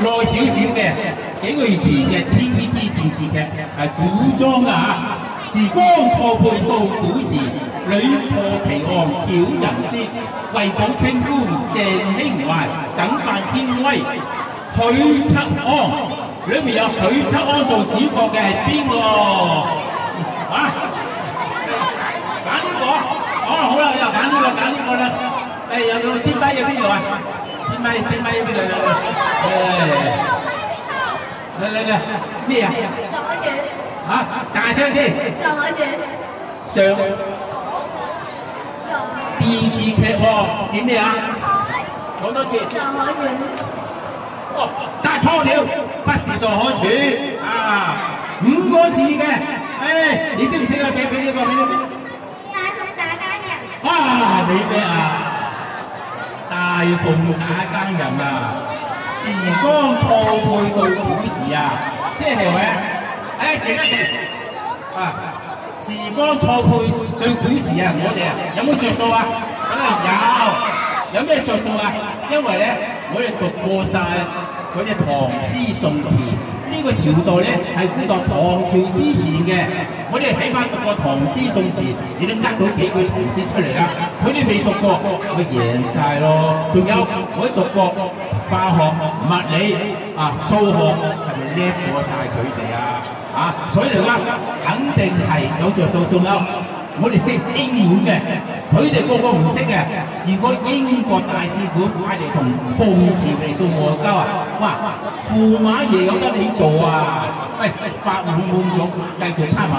耐少少嘅幾個月前嘅 TVB 電視劇係古裝㗎嚇，時光錯配到古時，屢破奇案曉人先，為保清官鄭興懷，等犯天威，許七安，裏面有許七安做主角嘅係邊個？啊？揀呢個？哦，好啦，又揀呢個啦。誒，有個支咪喺邊度啊？支咪喺邊度？嚟，咩啊？就可以。嚇，大聲啲。就可以。上電視劇喎，點咩啊？講多次。就可以。哦，答錯了，不是就可處啊，5個字嘅。誒，你識唔識啊？俾呢個。大鳳打奸人。啊，你咩啊？大鳳打奸人啊！時光錯配到古時啊，即係咩？誒，靜一靜啊！時光錯配對古時啊，我哋啊有冇着數啊？梗係有咩着數啊？因為咧，我哋讀過晒嗰隻唐詩宋詞，呢個朝代咧係古代唐朝之前嘅，我哋起碼讀過唐詩宋詞，你都呃到幾句唐詩出嚟啦。佢哋未讀過，咪贏晒咯。仲有我哋讀過化學、物理啊、數學，係咪叻過晒佢哋啊？啊，所以嚟講肯定係有着數。仲有我哋識英文嘅，佢哋個個唔識嘅。如果英國大使館派嚟同鳳朝嚟做外交啊，哇，駙馬爺有得你做啊！喂，法滿滿種繼續參考。